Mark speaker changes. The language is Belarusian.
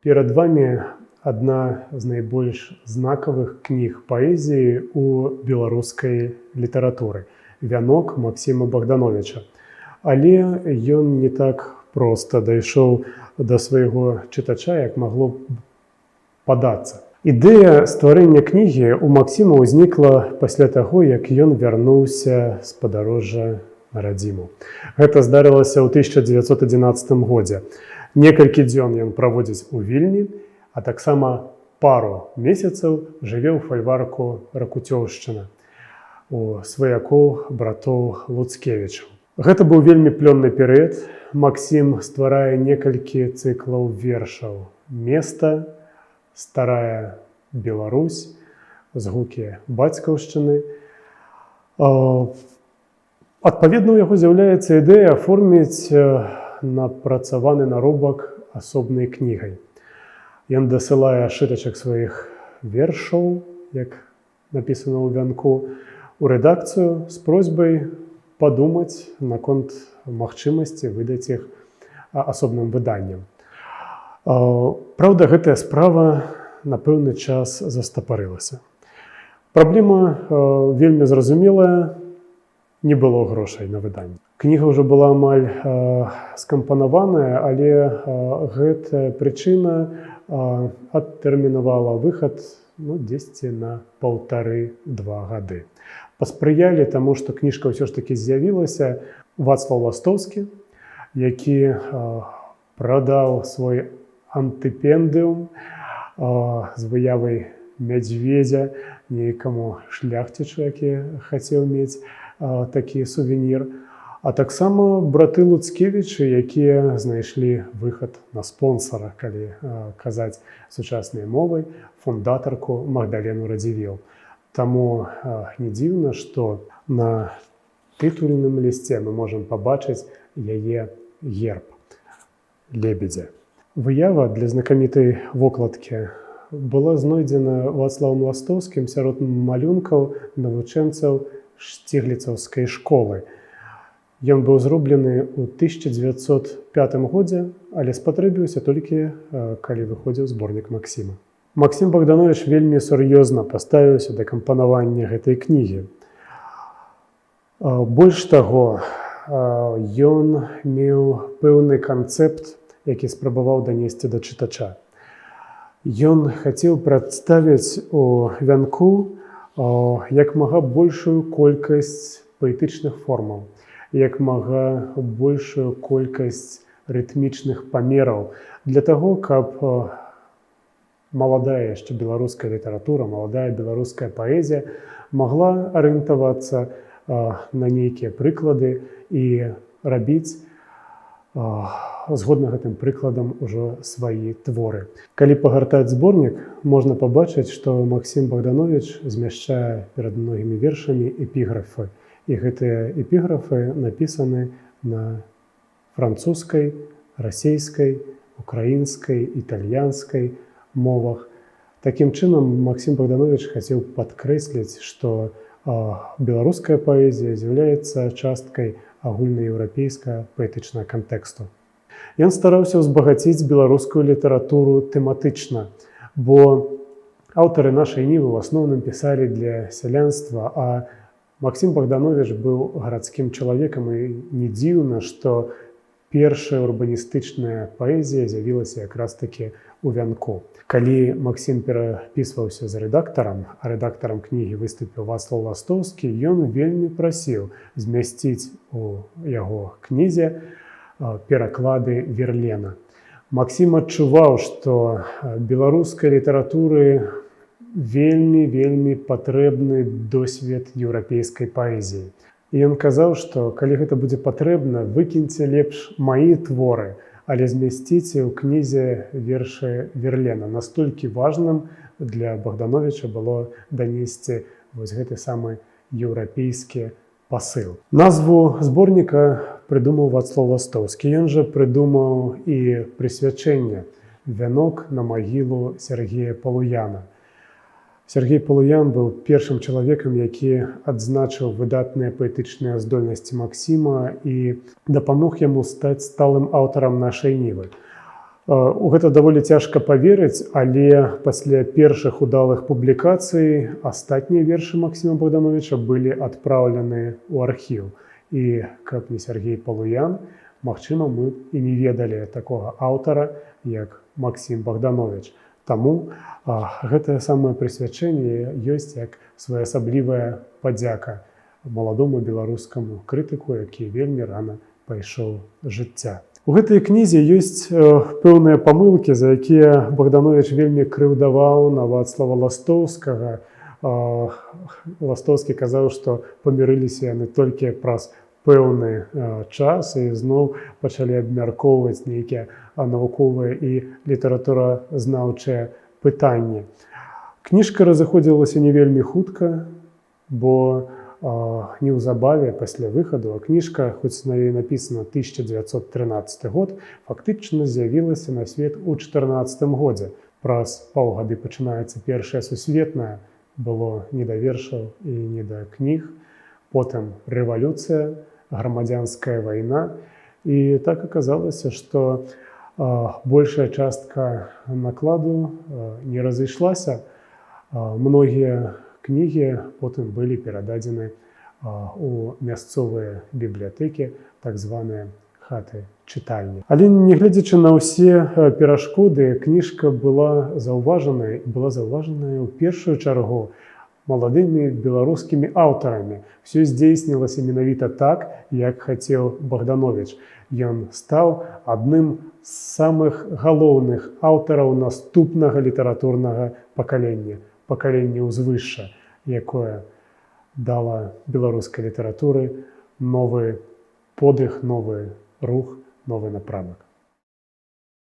Speaker 1: Перад вами адна з найбольш знакавых кніг паэзіі ў беларускай літаратуры «Вянок» Максіма Богдановича. Але ён не так проста дайшоў да свайго чытача, як магло б падацца. Ідэя стварэння кнігі ў Максіма ўзнікла пасля таго, як ён вярнуўся з падарожжа на радзіму. Гэта здарылася ў 1911 годзе. Некалькі дзён ён праводзіць у Вільні, а таксама пару месяцаў жыве ў фальварку Ракуцёўшчына у сваякоў братоў Луцкевічаў. Гэта быў вельмі плённы перыяд. Максім стварае некалькі цыклаў вершаў. «Места», «Старая Беларусь», «Згукі бацькаўшчыны». Адпаведна, у яго з'яўляецца ідэя аформіць напрацаваны наробак асобнай кнігай. Ён дасылае шытачак сваіх вершаў, як напісана ў «Вянку», у рэдакцыю з просьбай падумаць наконт магчымасці выдаць іх асобным выданнем. Праўда, гэтая справа на пэўны час застапарылася. Праблема вельмі зразумелая, не было грошай на выданне. Кніга ўжо была амаль скампанаваная, але гэтая прычына адтэрмінавала выхад дзесьці на 1,5–2 гады. Паспрыялі таму, што кніжка ўсё ж такі з'явілася. Вацлаў Ластоўскі, які прадаў свой антыпендыум з выявай мядзведзя нейкаму шляхцічу, які хацеў мець такі сувенір. А таксама браты Луцкевічы, якія знайшлі выхад на спонсара, калі казаць сучаснай мовай, фундатарку Магдалену Радзівіл. Таму не дзіўна, што на тытульным лісце мы можам пабачыць яе герб лебедзя. Выява для знакамітай вокладкі была знойдзена Вацлавам Ластоўскім сярод малюнкаў навучэнцаў Шцігліцаўскай школы. Ён быў зроблены ў 1905 годзе, але спатрэбіўся толькі, калі выходзіў зборнік Максіма. Максім Богданович вельмі сур'ёзна паставіўся да кампанавання гэтай кнігі. Больш таго, ён меў пэўны канцэпт, які спрабаваў данесці да чытача. Ён хацеў прадставіць у «Вянку» як мага большую колькасць паэтычных формаў, як мага большую колькасць рытмічных памераў для таго, каб маладая яшчэ беларуская літаратура, маладая беларуская паэзія магла арыентавацца на нейкія прыклады і рабіць згодна гэтым прыкладам ужо свае творы. Калі пагартаць зборнік, можна пабачыць, што Максім Богданович змяшчае перад многімі вершамі эпіграфы. І гэтыя эпіграфы напісаны на французскай, расейскай, украінскай, італьянскай мовах. Такім чынам, Максім Богданович хацеў падкрэсліць, што беларуская паэзія з'яўляецца часткай агульнаеўрапейскага паэтычнага кантэксту. Ён стараўся ўзбагаціць беларускую літаратуру тэматычна, бо аўтары нашай нівы ў асноўным пісалі для сялянства, а Максім Богданович быў гарадскім чалавекам, і не дзіўна, што першая урбаністычная паэзія з'явілася якраз такі ў «Вянку». Калі Максім перапісваўся з рэдактарам, а рэдактарам кнігі выступіў Вацлаў Ластоўскі, ён вельмі прасіў змясціць у яго кнізе пераклады Верлена. Максім адчуваў, што беларускай літаратуры вельмі патрэбны досвед еўрапейскай паэзіі. І ён казаў, што калі гэта будзе патрэбна, выкіньце лепш мае творы, але змясціце ў кнізе вершы Верлена. Настолькі важным для Богдановича было данесці вось гэты самы еўрапейскі пасыл. Назву зборніка прыдумаў Вацлаў Ластоўскі. Ён жа прыдумаў і прысвячэнне «Вянок на магілу Сергея Палуяна». Сергей Палуян быў першым чалавекам, які адзначыў выдатныя паэтычныя здольнасці Максіма і дапамог яму стаць сталым аўтарам нашай нівы. У гэта даволі цяжка паверыць, але пасля першых удалых публікацый астатнія вершы Максіма Богдановича былі адпраўлены ў архіў. І каб не Сергей Палуян, магчыма, мы і не ведалі такога аўтара, як Максім Богданович. Таму гэтае самае прысвячэнне ёсць як своеасаблівая падзяка маладому беларускаму крытыку, які вельмі рана пайшоў з жыцця. У гэтай кнізе ёсць пэўныя памылкі, за якія Богданович вельмі крыўдаваў на Вацлава Ластоўскага. Ластоўскі казаў, што памірыліся яны толькі праз пэўны час і зноў пачалі абмяркоўваць нейкія навуковыя і літаратуразнаўчыя пытанні. Кніжка разыходзілася не вельмі хутка, бо неўзабаве пасля выхаду, а кніжка, хоць на ёй напісана 1913 год, фактычна з'явілася на свет у 2014 годзе. Праз паўгады пачынаецца Першая сусветная, было не да вершаў і не да кніг, потым рэвалюцыя, грамадзянская вайна, і так аказалася, што большая частка накладу не разышлася. Многія кнігі потым былі перададзены у мясцовыя бібліятэкі, так званыя хаты-чытальні. Але нягледзячы на ўсе перашкоды, кніжка была заўважаная, і была заўважаная ў першую чаргу маладымі беларускімі аўтарамі. Всё здзейснілася менавіта так, як хацеў Богданович. Ён стаў адным з самых галоўных аўтараў наступнага літаратурнага пакалення, пакаленне ўзвышша, якое дала беларускай літаратуры новы подых, новы рух, новы напрамак.